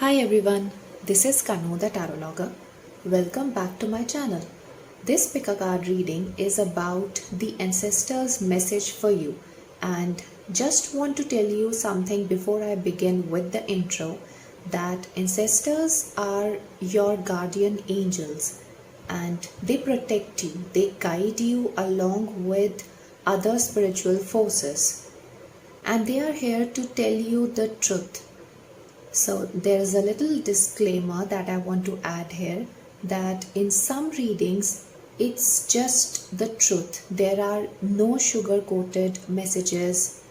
Hi everyone, this is Kanu the Tarologer. Welcome back to my channel. This pick a card reading is about the ancestors' message for you, and just want to tell you something before I begin with the intro, that ancestors are your guardian angels and they protect you, they guide you along with other spiritual forces, and they are here to tell you the truth. So there is a little disclaimer that I want to add here, that in some readings it's just the truth. There are no sugar coated messages.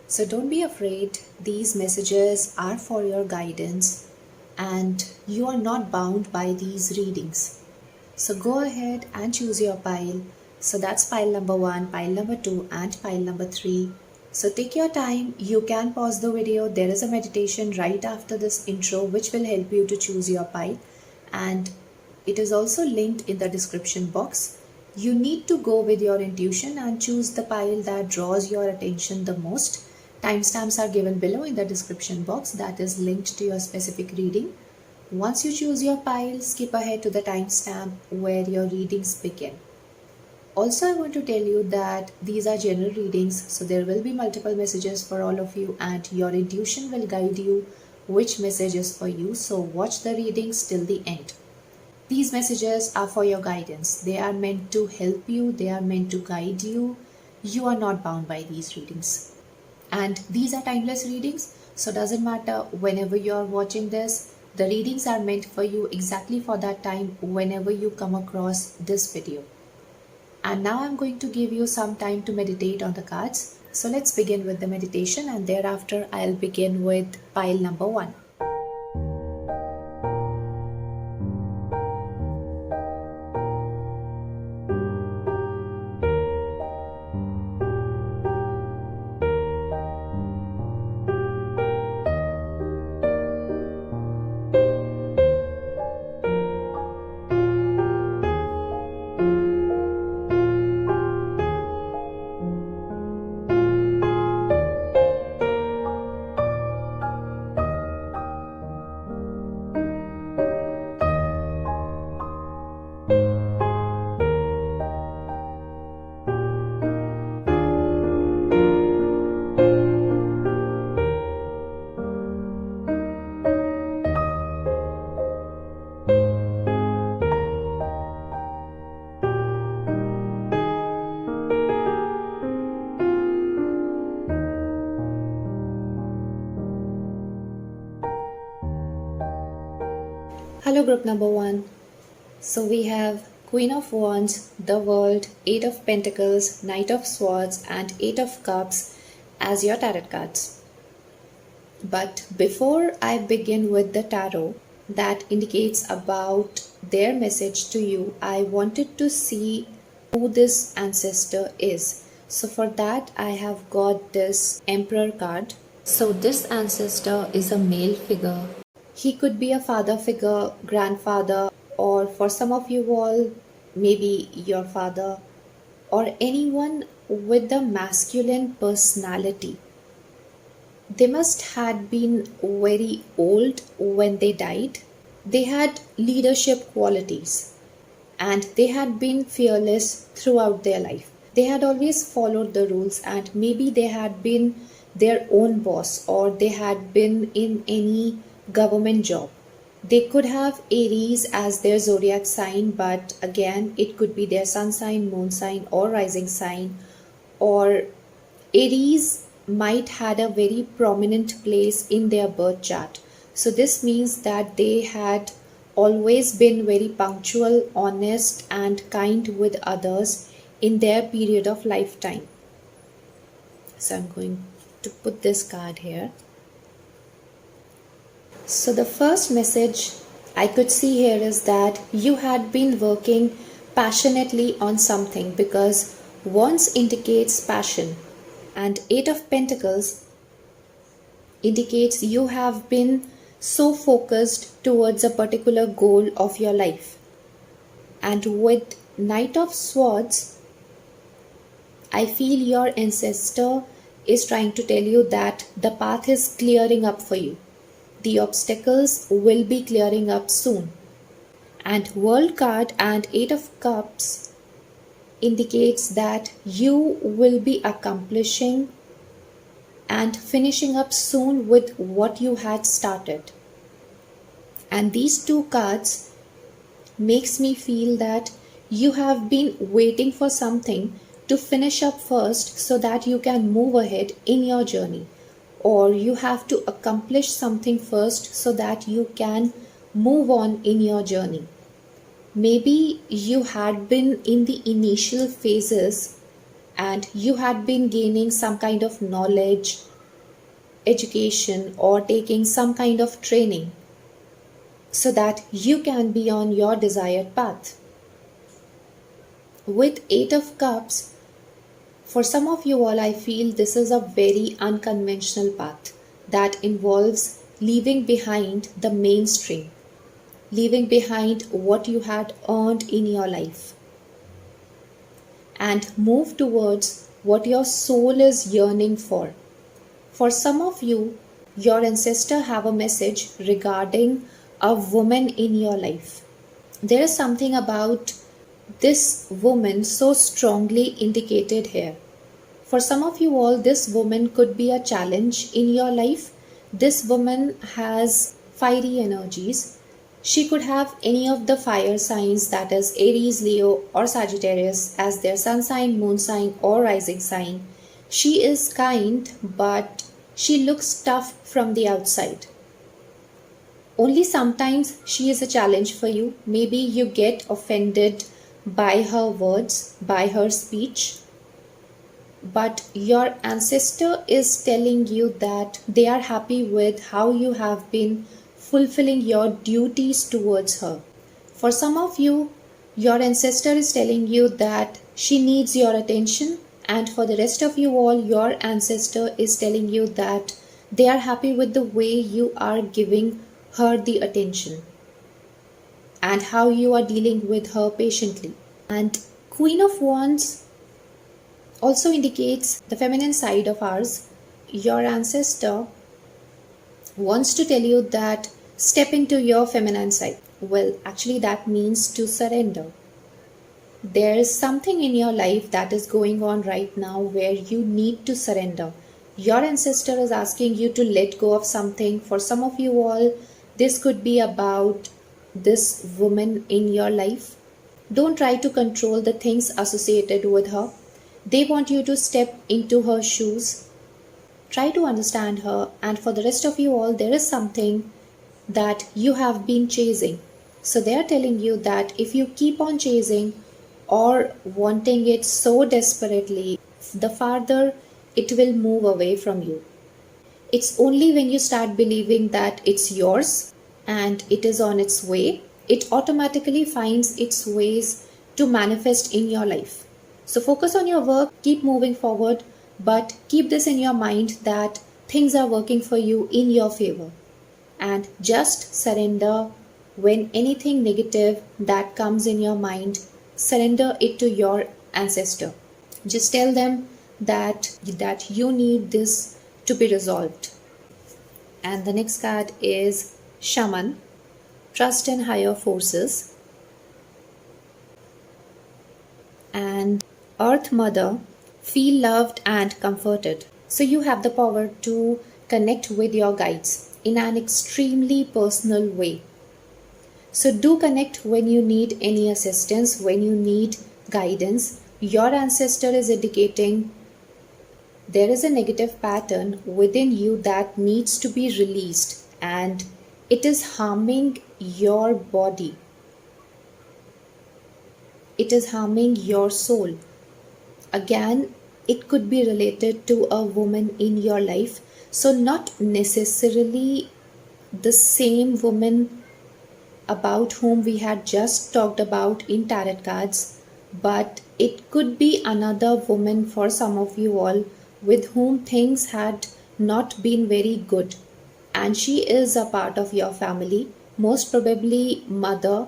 So don't be afraid. These messages are for your guidance and you are not bound by these readings. So go ahead and choose your pile. So that's pile number 1, pile number 2 and pile number 3. So take your time, you can pause the video. There is a meditation right after this intro which will help you to choose your pile, and it is also linked in the description box. You need to go with your intuition and choose the pile that draws your attention the most. Timestamps are given below in the description box that is linked to your specific reading. Once you choose your pile, skip ahead to the timestamp where your readings begin. Also, I want to tell you that these are general readings, so there will be multiple messages for all of you and your intuition will guide you which message is for you. So watch the readings till the end. These messages are for your guidance. They are meant to help you. They are meant to guide you. You are not bound by these readings. And these are timeless readings. So doesn't matter whenever you are watching this. The readings are meant for you exactly for that time whenever you come across this video. And now I'm going to give you some time to meditate on the cards. So let's begin with the meditation, and thereafter I'll begin with pile number 1. Hello group number 1. So we have Queen of Wands, the World, 8 of Pentacles, Knight of Swords and 8 of Cups as your tarot cards. But before I begin with the tarot that indicates about their message to you, I wanted to see who this ancestor is. So for that I have got this Emperor card. So this ancestor is a male figure. He could be a father figure, grandfather, or for some of you all, maybe your father, or anyone with a masculine personality. They must have been very old when they died. They had leadership qualities and they had been fearless throughout their life. They had always followed the rules, and maybe they had been their own boss or they had been in any government job. They could have Aries as their zodiac sign, but again it could be their sun sign, moon sign or rising sign, or Aries might had a very prominent place in their birth chart. So this means that they had always been very punctual, honest and kind with others in their period of lifetime. So I'm going to put this card here. So the first message I could see here is that you had been working passionately on something, because Wands indicates passion and 8 of Pentacles indicates you have been so focused towards a particular goal of your life. And with Knight of Swords, I feel your ancestor is trying to tell you that the path is clearing up for you. The obstacles will be clearing up soon. And World card and Eight of Cups indicates that you will be accomplishing and finishing up soon with what you had started. And these two cards makes me feel that you have been waiting for something to finish up first so that you can move ahead in your journey, or you have to accomplish something first so that you can move on in your journey. Maybe you had been in the initial phases and you had been gaining some kind of knowledge, education, or taking some kind of training so that you can be on your desired path. With Eight of Cups, for some of you all, I feel this is a very unconventional path that involves leaving behind the mainstream, leaving behind what you had earned in your life, and move towards what your soul is yearning for. For some of you, your ancestor have a message regarding a woman in your life. There is something about this woman so strongly indicated here. For some of you all, this woman could be a challenge in your life. This woman has fiery energies. She could have any of the fire signs, that is Aries, Leo, or Sagittarius, as their sun sign, moon sign, or rising sign. She is kind, but she looks tough from the outside. Only sometimes she is a challenge for you. Maybe you get offended by her words, by her speech. But your ancestor is telling you that they are happy with how you have been fulfilling your duties towards her. For some of you, your ancestor is telling you that she needs your attention, and for the rest of you all, your ancestor is telling you that they are happy with the way you are giving her the attention and how you are dealing with her patiently. And Queen of Wands also indicates the feminine side of ours. Your ancestor wants to tell you that step into your feminine side. Well, actually, that means to surrender. There is something in your life that is going on right now where you need to surrender. Your ancestor is asking you to let go of something. For some of you all, this could be about this woman in your life. Don't try to control the things associated with her. They want you to step into her shoes. Try to understand her, and for the rest of you all, there is something that you have been chasing. So they are telling you that if you keep on chasing or wanting it so desperately, the farther it will move away from you. It's only when you start believing that it's yours and it is on its way, it automatically finds its ways to manifest in your life. So focus on your work, keep moving forward, but keep this in your mind that things are working for you in your favor. And just surrender when anything negative that comes in your mind, surrender it to your ancestor. Just tell them that you need this to be resolved. And the next card is Shaman, trust in higher forces. And Earth Mother, feel loved and comforted. So you have the power to connect with your guides in an extremely personal way. So do connect when you need any assistance, when you need guidance. Your ancestor is indicating there is a negative pattern within you that needs to be released, and it is harming your body. It is harming your soul. Again, it could be related to a woman in your life. So not necessarily the same woman about whom we had just talked about in tarot cards, but it could be another woman for some of you all with whom things had not been very good, and she is a part of your family, most probably mother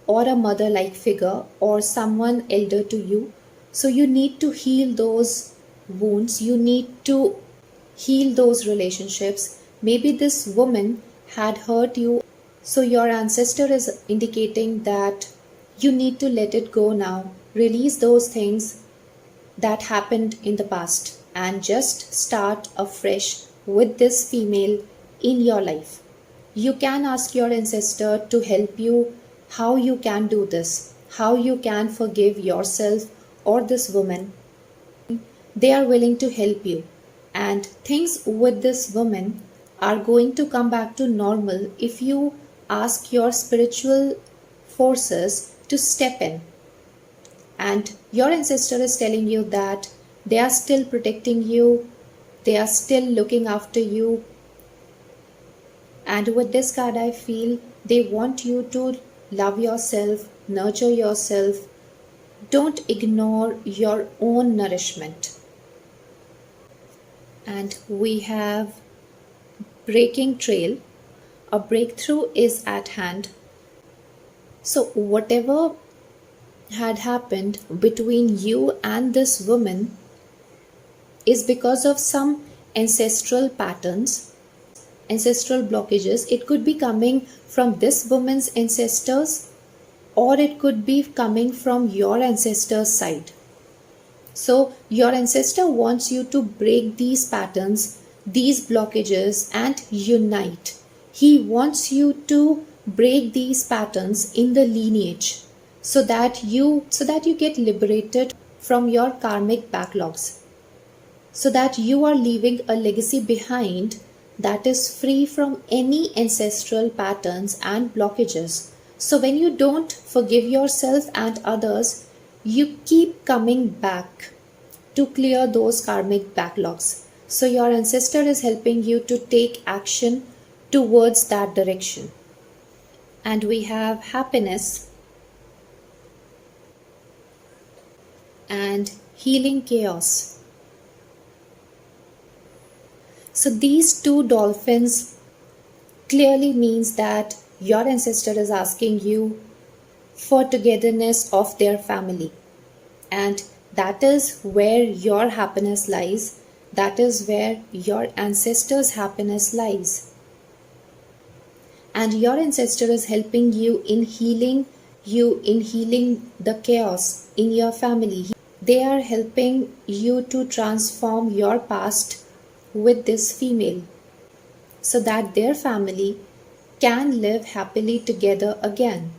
or a mother like figure or someone elder to you. So you need to heal those wounds, you need to heal those relationships. Maybe this woman had hurt you. So your ancestor is indicating that you need to let it go now. Release those things that happened in the past and just start afresh with this female in your life. You can ask your ancestor to help you how you can do this, how you can forgive yourself or this woman. They are willing to help you, and things with this woman are going to come back to normal if you ask your spiritual forces to step in. And your ancestor is telling you that they are still protecting you, they are still looking after you. And with this card, I feel they want you to love yourself, nurture yourself. Don't ignore your own nourishment. And we have breaking trail. A breakthrough is at hand. So, whatever had happened between you and this woman is because of some ancestral patterns, ancestral blockages. It could be coming from this woman's ancestors, or it could be coming from your ancestors' side. So, your ancestor wants you to break these patterns, these blockages, and unite. He wants you to break these patterns in the lineage so that you get liberated from your karmic backlogs, so that you are leaving a legacy behind that is free from any ancestral patterns and blockages. So when you don't forgive yourself and others, you keep coming back to clear those karmic backlogs. So your ancestor is helping you to take action towards that direction. And we have happiness and healing chaos. So these two dolphins clearly means that your ancestor is asking you for togetherness of their family, and that is where your happiness lies. That is where your ancestors' happiness lies. And your ancestor is helping you in healing the chaos in your family. They are helping you to transform your past with this female so that their family can live happily together again.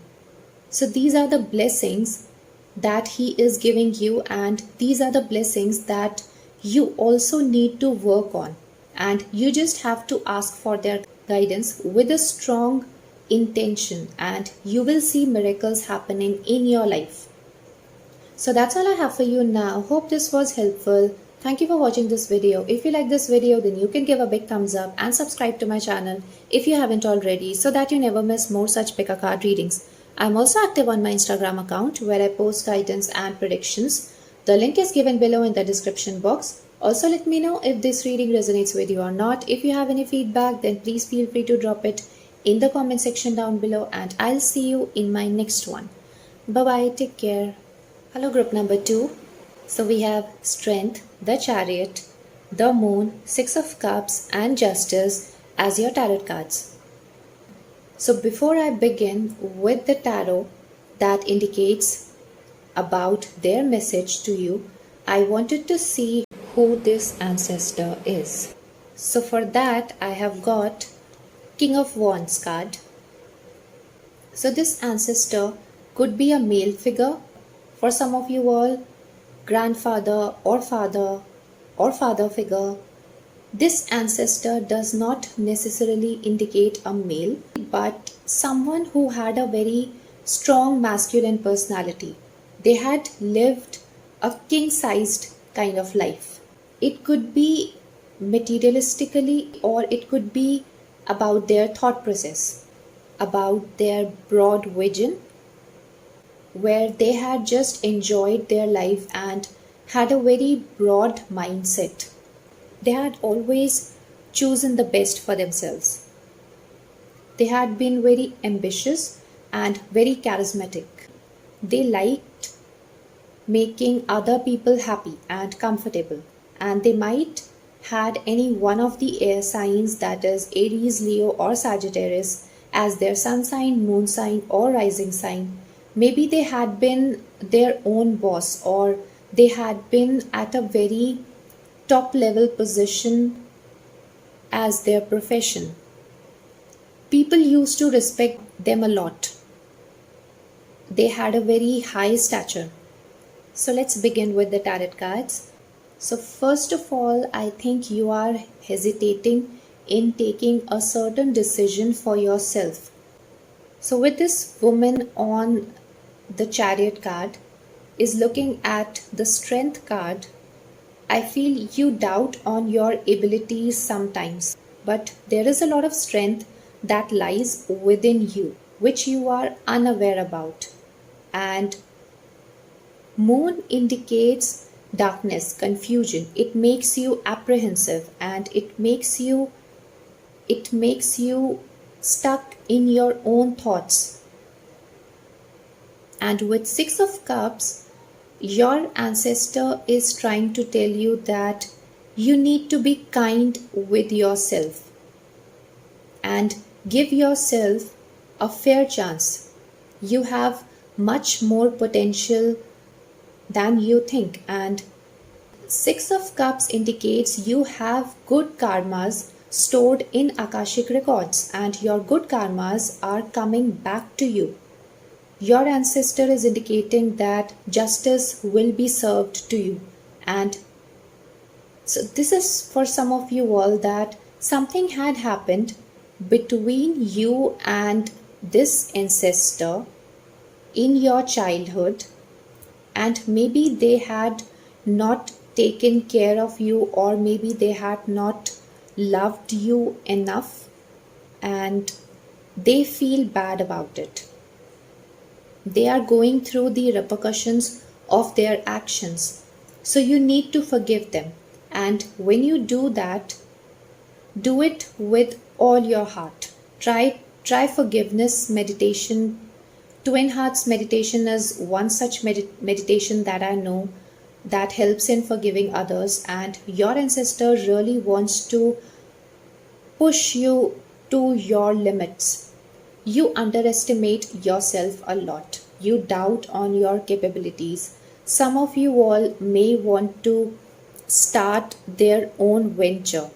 So these are the blessings that he is giving you, and these are the blessings that you also need to work on, and you just have to ask for their guidance with a strong intention, and you will see miracles happening in your life. So that's all I have for you now. Hope this was helpful. Thank you for watching this video. If you like this video, then you can give a big thumbs up and subscribe to my channel if you haven't already, so that you never miss more such pick a card readings. I'm also active on my Instagram account where I post guidance and predictions. The link is given below in the description box. Also, let me know if this reading resonates with you or not. If you have any feedback, then please feel free to drop it in the comment section down below, and I'll see you in my next one. Bye bye, take care. Hello, group number 2. So we have Strength, the Chariot, the Moon, Six of Cups, and Justice as your tarot cards. So before I begin with the tarot that indicates about their message to you, I wanted to see who this ancestor is. So for that, I have got King of Wands card. So this ancestor could be a male figure for some of you all, grandfather or father figure. This ancestor does not necessarily indicate a male, but someone who had a very strong masculine personality. They had lived a king-sized kind of life. It could be materialistically, or it could be about their thought process, about their broad vision, where they had just enjoyed their life and had a very broad mindset. They had always chosen the best for themselves. They had been very ambitious and very charismatic. They liked making other people happy and comfortable, and they might had any one of the air signs, that is Aries, Leo, or Sagittarius, as their sun sign, moon sign, or rising sign, maybe they had been their own boss, or they had been at a very top level position as their profession. People used to respect them a lot. They had a very high stature. So let's begin with the tarot cards. So, first of all, I think you are hesitating in taking a certain decision for yourself. So, with this woman on the Chariot card is looking at the Strength card, I feel you doubt on your abilities sometimes, but there is a lot of strength that lies within you, which you are unaware about. And Moon indicates darkness, confusion. It makes you apprehensive, and it makes you stuck in your own thoughts. And with 6 of cups, your ancestor is trying to tell you that you need to be kind with yourself and give yourself a fair chance. You have much more potential than you think, and 6 of cups indicates you have good karmas stored in akashic records, and your good karmas are coming back to you. Your ancestor is indicating that justice will be served to you. And so this is for some of you all, that something had happened between you and this ancestor in your childhood, and maybe they had not taken care of you, or maybe they had not loved you enough, and they feel bad about it. They are going through the repercussions of their actions. So you need to forgive them. And when you do that, do it with all your heart. Try forgiveness meditation. Twin Hearts meditation is one such meditation that I know that helps in forgiving others, and your ancestor really wants to push you to your limits. You underestimate yourself a lot. You doubt on your capabilities. Some of you all may want to start their own venture.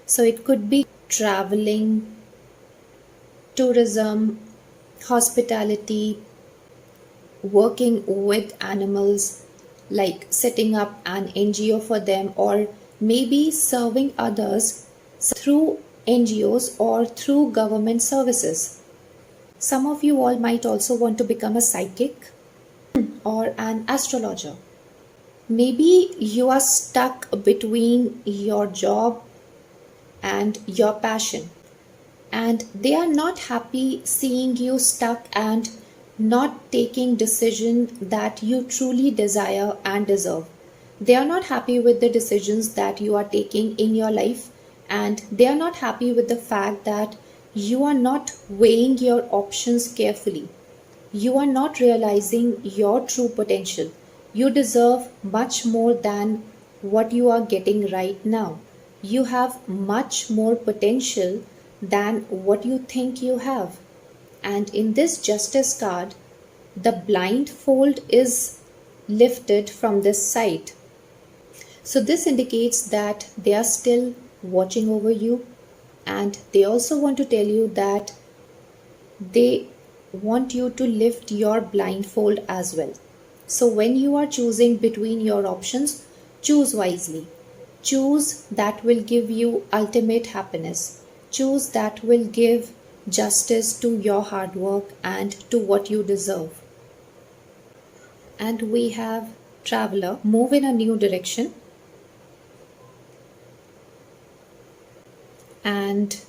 So it could be traveling, tourism, hospitality, working with animals, like setting up an NGO for them, or maybe serving others through NGOs or through government services. Some of you all might also want to become a psychic or an astrologer. Maybe you are stuck between your job and your passion, and they are not happy seeing you stuck and not taking decision that you truly desire and deserve. They are not happy with the decisions that you are taking in your life, and they are not happy with the fact that you are not weighing your options carefully. You are not realizing your true potential. You deserve much more than what you are getting right now. You have much more potential than what you think you have. And in this Justice card, the blindfold is lifted from this side. So this indicates that they are still watching over you, and they also want to tell you that they want you to lift your blindfold as well. So when you are choosing between your options, choose wisely. Choose that will give you ultimate happiness. Choose that will give justice to your hard work and to what you deserve. And we have Traveler, move in a new direction. And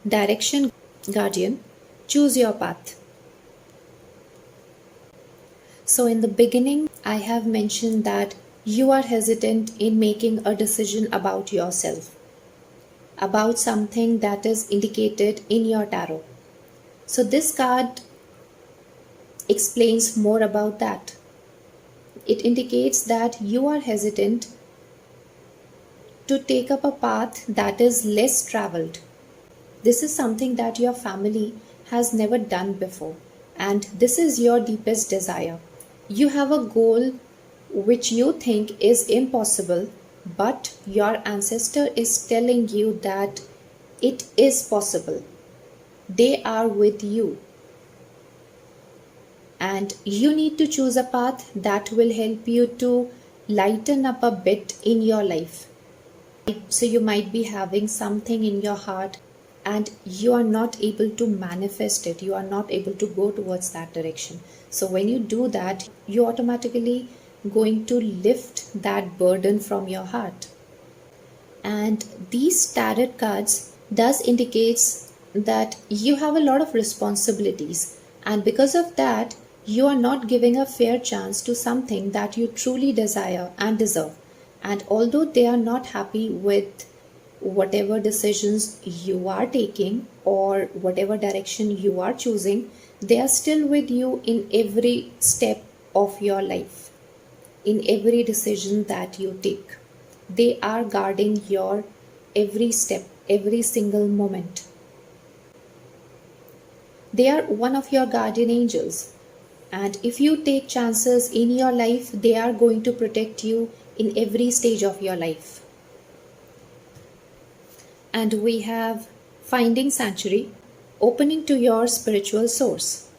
Direction, Guardian, choose your path. So in the beginning, I have mentioned that you are hesitant in making a decision about yourself, about something that is indicated in your tarot. So this card explains more about that. It indicates that you are hesitant to take up a path that is less traveled. This is something that your family has never done before, and this is your deepest desire. You have a goal which you think is impossible, but your ancestor is telling you that it is possible. They are with you, and you need to choose a path that will help you to lighten up a bit in your life. So, you might be having something in your heart and you are not able to manifest it, you are not able to go towards that direction. So, when you do that, you automatically going to lift that burden from your heart. And these tarot cards does indicates that you have a lot of responsibilities, and because of that you are not giving a fair chance to something that you truly desire and deserve. And although they are not happy with whatever decisions you are taking or whatever direction you are choosing, they are still with you in every step of your life, in every decision that you take. They are guarding your every step, every single moment. They are one of your guardian angels. And if you take chances in your life, they are going to protect you in every stage of your life. And we have finding sanctuary, opening to your spiritual source.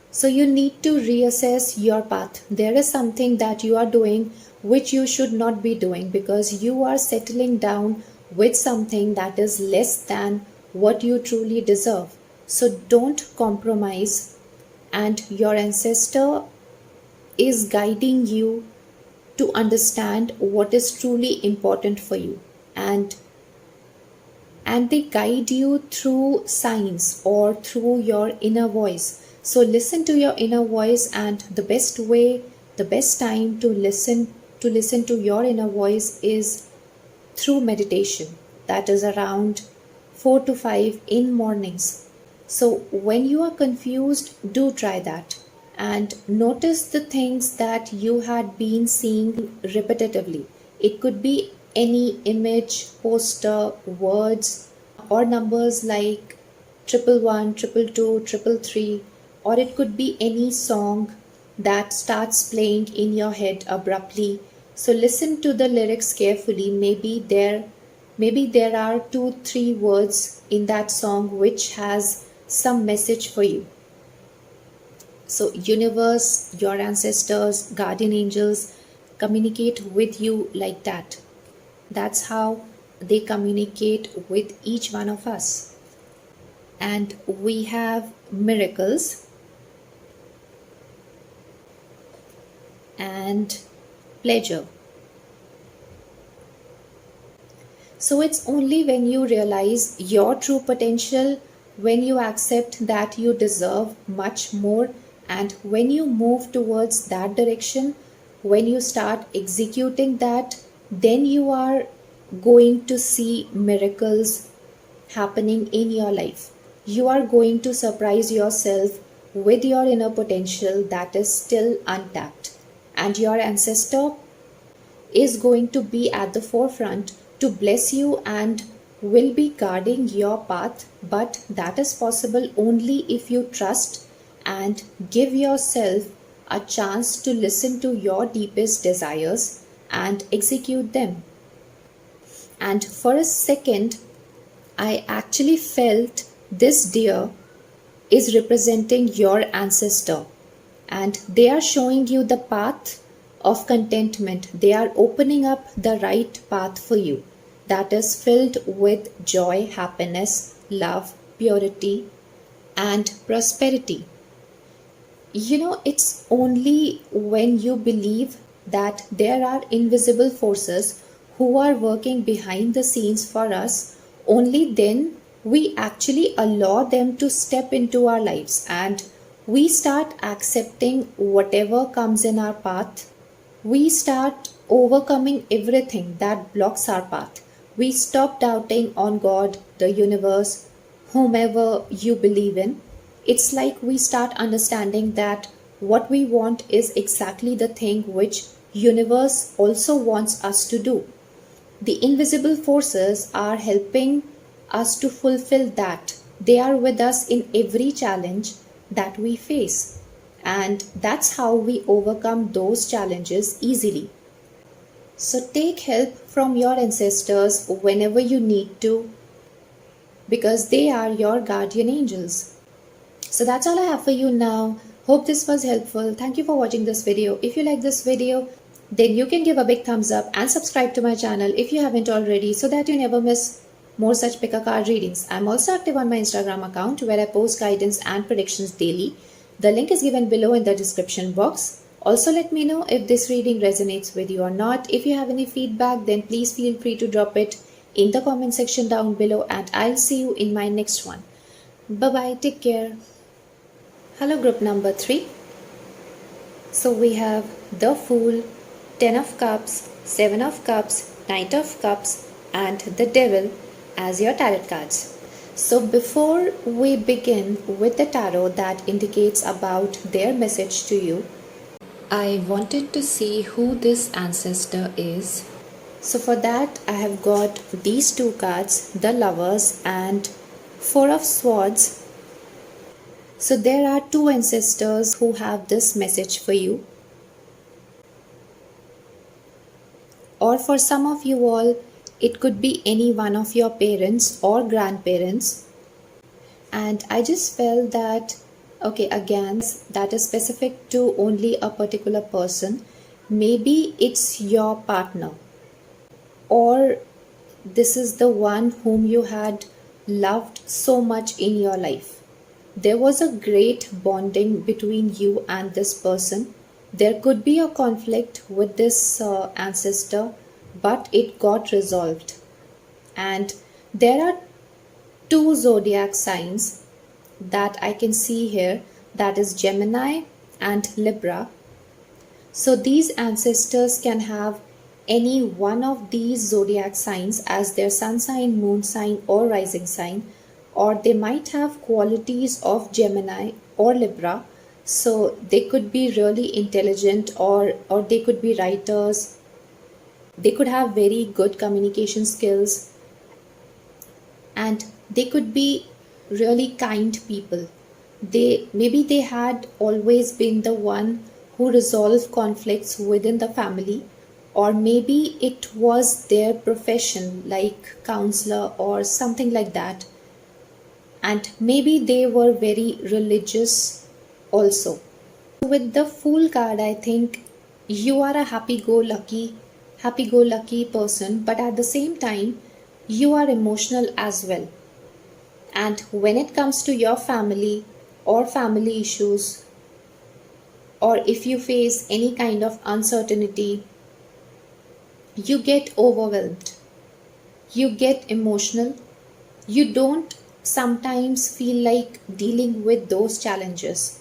So you need to reassess your path. There is something that you are doing which you should not be doing, because you are settling down with something that is less than what you truly deserve. So don't compromise, and your ancestor is guiding you to understand what is truly important for you, and they guide you through signs or through your inner voice. So listen to your inner voice, and the best time to listen to your inner voice is through meditation. That is around 4 to 5 in mornings. So when you are confused, do try that and notice the things that you had been seeing repetitively. It could be any image, poster, words, or numbers like 111, 222, 333, or it could be any song that starts playing in your head abruptly. So listen to the lyrics carefully. Maybe there are 2 3 words in that song which has some message for you. So universe, your ancestors, guardian angels communicate with you like that. That's how they communicate with each one of us. And we have miracles and pleasure. So it's only when you realize your true potential, when you accept that you deserve much more, and when you move towards that direction, when you start executing that, then you are going to see miracles happening in your life. You are going to surprise yourself with your inner potential that is still untapped, and your ancestor is going to be at the forefront to bless you and will be guarding your path. But that is possible only if you trust and give yourself a chance to listen to your deepest desires and execute them. And for a second, I actually felt this deer is representing your ancestor, and they are showing you the path of contentment. They are opening up the right path for you that is filled with joy, happiness, love, purity, and prosperity. It's only when you believe that there are invisible forces who are working behind the scenes for us, only then we actually allow them to step into our lives, and we start accepting whatever comes in our path. We start overcoming everything that blocks our path. We stop doubting on God, the universe, whomever you believe in. It's like we start understanding that what we want is exactly the thing which universe also wants us to do. The invisible forces are helping us to fulfill that. They are with us in every challenge that we face. And that's how we overcome those challenges easily. So take help from your ancestors whenever you need to, because they are your guardian angels. So that's all I have for you now. Hope this was helpful. Thank you for watching this video. If you like this video, then you can give a big thumbs up and subscribe to my channel if you haven't already, so that you never miss more such pick a card readings. I'm also active on my Instagram account where I post guidance and predictions daily. The link is given below in the description box. Also, let me know if this reading resonates with you or not. If you have any feedback, then please feel free to drop it in the comment section down below, and I'll see you in my next one. Bye bye, take care. Hello, group number 3. So we have the Fool, 10 of Cups, 7 of Cups, Knight of Cups, and the Devil as your tarot cards. So before we begin with the tarot that indicates about their message to you, I wanted to see who this ancestor is. So for that I have got these two cards, the Lovers and 4 of Swords. So there are two ancestors who have this message for you. Or for some of you all, it could be any one of your parents or grandparents. And I just felt that, okay, again, that is specific to only a particular person. Maybe it's your partner, or this is the one whom you had loved so much in your life. There was a great bonding between you and this person. There could be a conflict with this ancestor, but it got resolved. And there are two zodiac signs that I can see here, that is Gemini and Libra. So these ancestors can have any one of these zodiac signs as their sun sign, moon sign, or rising sign, or they might have qualities of Gemini or Libra. So they could be really intelligent, or they could be writers. They could have very good communication skills, and they could be really kind people. Maybe they had always been the one who resolved conflicts within the family, or maybe it was their profession like counselor or something like that. And maybe they were very religious also. With the Fool card, I think you are a happy-go-lucky person, but at the same time, you are emotional as well. And when it comes to your family or family issues, or if you face any kind of uncertainty, you get overwhelmed, you get emotional, you don't sometimes feel like dealing with those challenges.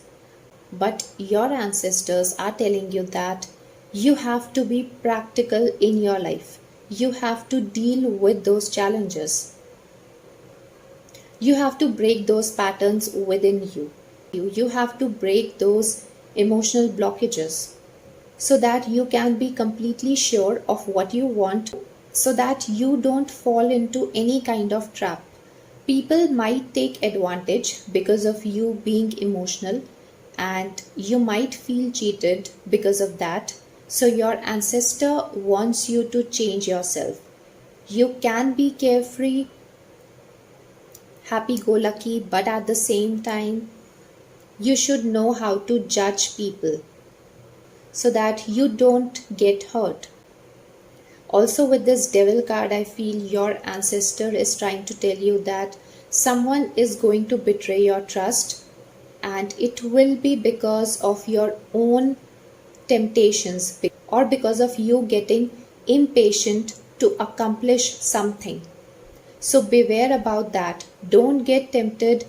But your ancestors are telling you that you have to be practical in your life. You have to deal with those challenges. You have to break those patterns within you. You have to break those emotional blockages so that you can be completely sure of what you want, so that you don't fall into any kind of trap. People might take advantage because of you being emotional, and you might feel cheated because of that. So your ancestor wants you to change yourself. You can be carefree, happy-go-lucky, but at the same time, you should know how to judge people so that you don't get hurt. Also, with this Devil card, I feel your ancestor is trying to tell you that someone is going to betray your trust, and it will be because of your own temptations or because of you getting impatient to accomplish something. So beware about that. Don't get tempted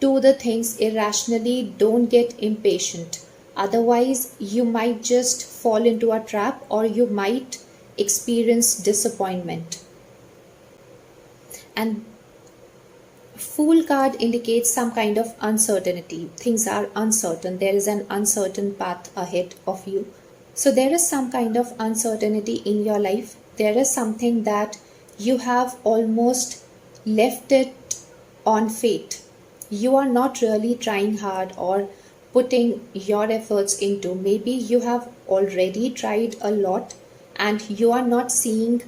to the things irrationally. Don't get impatient. Otherwise, you might just fall into a trap, or you might experience disappointment. And Fool card indicates some kind of uncertainty. Things are uncertain. There is an uncertain path ahead of you. So there is some kind of uncertainty in your life. there is something that you have almost left it on fate. You are not really trying hard or putting your efforts into. Maybe you have already tried a lot and you are not seeing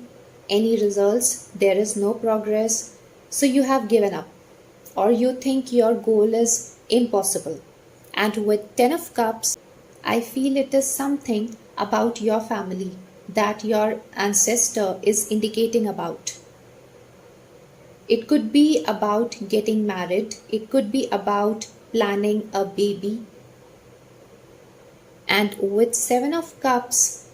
any results, there is no progress, so you have given up or you think your goal is impossible. And with 10 of cups, I feel it is something about your family that your ancestor is indicating about. It could be about getting married, it could be about planning a baby. And with 7 of cups,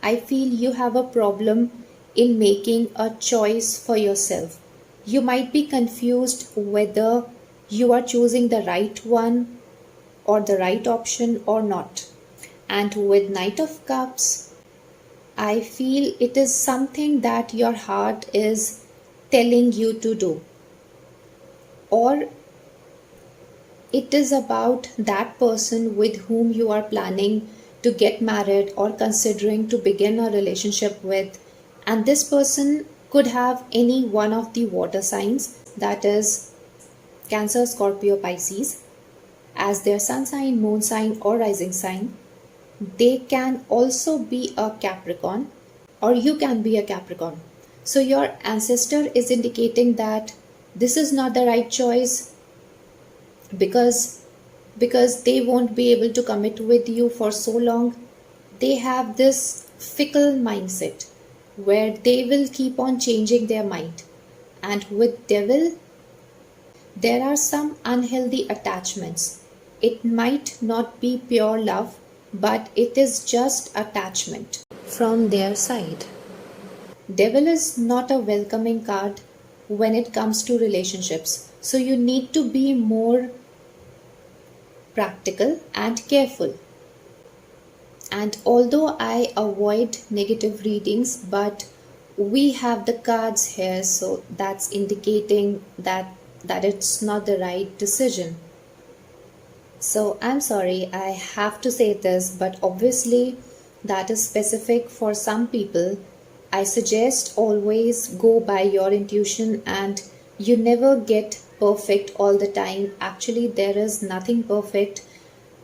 I feel you have a problem in making a choice for yourself. You might be confused whether you are choosing the right one or the right option or not. And with Knight of Cups, I feel it is something that your heart is telling you to do, or it is about that person with whom you are planning to get married or considering to begin a relationship with. And this person could have any one of the water signs, that is Cancer, Scorpio, Pisces, as their sun sign, moon sign, or rising sign. They can also be a Capricorn, or you can be a Capricorn. So your ancestor is indicating that this is not the right choice because they won't be able to commit with you for so long. They have this fickle mindset where they will keep on changing their mind. And with Devil, there are some unhealthy attachments. It might not be pure love, but it is just attachment from their side. Devil is not a welcoming card when it comes to relationships. So you need to be more practical and careful. And although I avoid negative readings, but we have the cards here, so that's indicating that it's not the right decision. So I'm sorry, I have to say this, but obviously that is specific for some people. I suggest always go by your intuition, and you never get perfect all the time. Actually, there is nothing perfect,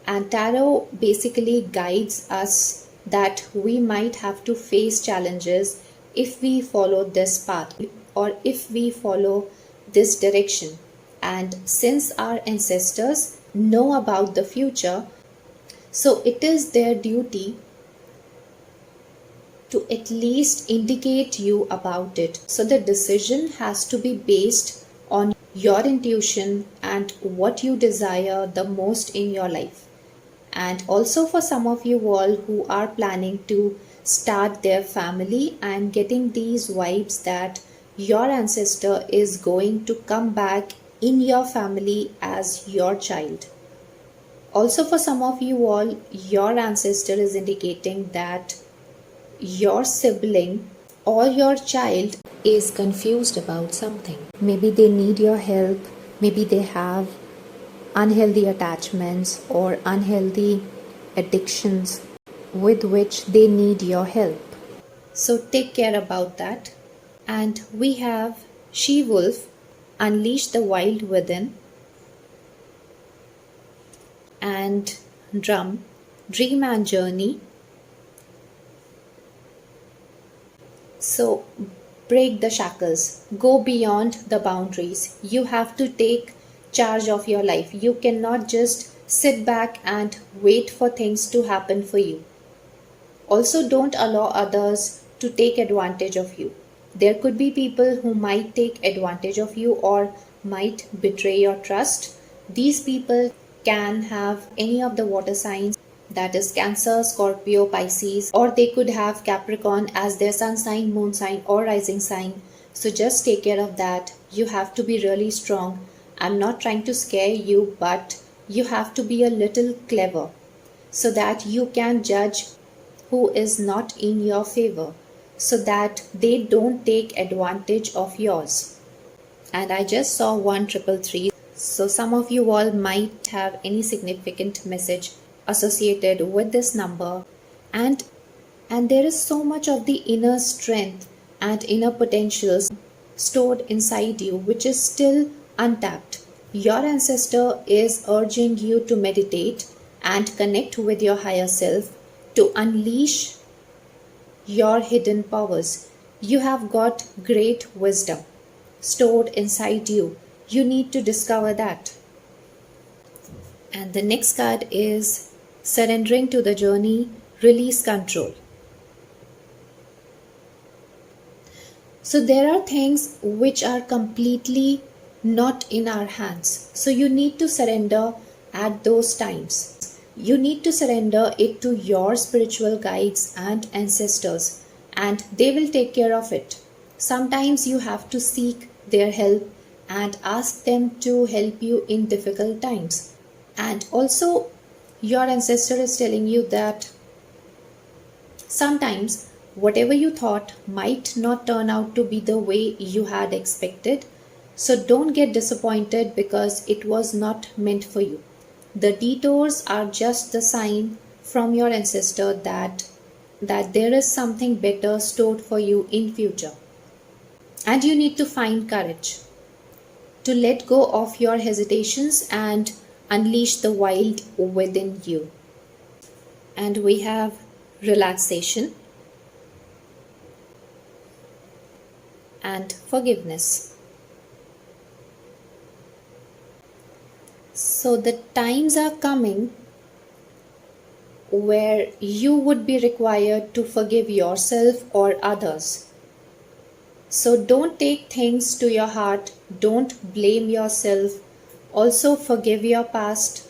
and tarot basically guides us that we might have to face challenges if we follow this path or if we follow this direction. And since our ancestors know about the future, so it is their duty to at least indicate you about it. So the decision has to be based on your intuition and what you desire the most in your life. And also for some of you all who are planning to start their family, I am getting these vibes that your ancestor is going to come back in your family as your child. Also for some of you all, your ancestor is indicating that your sibling or your child is confused about something. Maybe they need your help, maybe they have unhealthy attachments or unhealthy addictions with which they need your help. So take care about that. And we have She-Wolf, Unleash the Wild Within, and Drum, Dream and Journey. So break the shackles, go beyond the boundaries. You have to take charge of your life. You cannot just sit back and wait for things to happen for you. Also, don't allow others to take advantage of you. There could be people who might take advantage of you or might betray your trust. These people can have any of the water signs, that is Cancer, Scorpio, Pisces, or they could have Capricorn as their sun sign, moon sign, or rising sign. So just take care of that. You have to be really strong. I'm not trying to scare you, but you have to be a little clever so that you can judge who is not in your favor, so that they don't take advantage of yours. And I just saw 1333. So some of you all might have any significant message associated with this number. And And there is so much of the inner strength and inner potentials stored inside you which is still untapped. Your ancestor is urging you to meditate and connect with your higher self to unleash your hidden powers. You have got great wisdom stored inside you. You need to discover that. And the next card is surrendering to the journey, release control. So there are things which are completely not in our hands. So you need to surrender at those times. You need to surrender it to your spiritual guides and ancestors, and they will take care of it. Sometimes you have to seek their help and ask them to help you in difficult times. And also, your ancestor is telling you that sometimes whatever you thought might not turn out to be the way you had expected. So don't get disappointed because it was not meant for you. The detours are just the sign from your ancestor that there is something better stored for you in future. And you need to find courage to let go of your hesitations and unleash the wild within you. And we have relaxation and forgiveness. So the times are coming where you would be required to forgive yourself or others. So don't take things to your heart, don't blame yourself. Also forgive your past,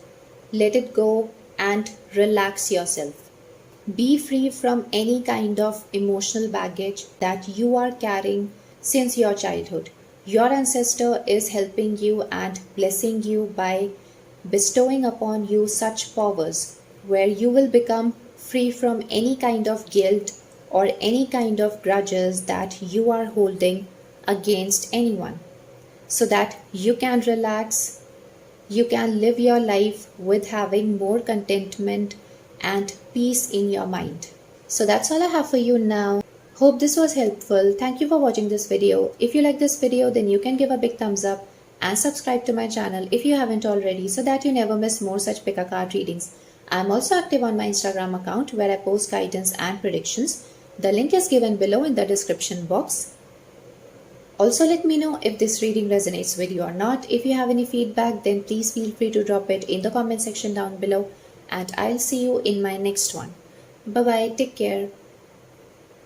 let it go and relax yourself. Be free from any kind of emotional baggage that you are carrying since your childhood. Your ancestor is helping you and blessing you by bestowing upon you such powers where you will become free from any kind of guilt or any kind of grudges that you are holding against anyone, so that you can relax, you can live your life with having more contentment and peace in your mind. So that's all I have for you now. Hope this was helpful. Thank you for watching this video. If you like this video, then you can give a big thumbs up and subscribe to my channel if you haven't already, so that you never miss more such pick a card readings. I'm also active on my Instagram account where I post guidance and predictions. The link is given below in the description box. Also, let me know if this reading resonates with you or not. If you have any feedback, then please feel free to drop it in the comment section down below, and I'll see you in my next one. Bye bye, take care.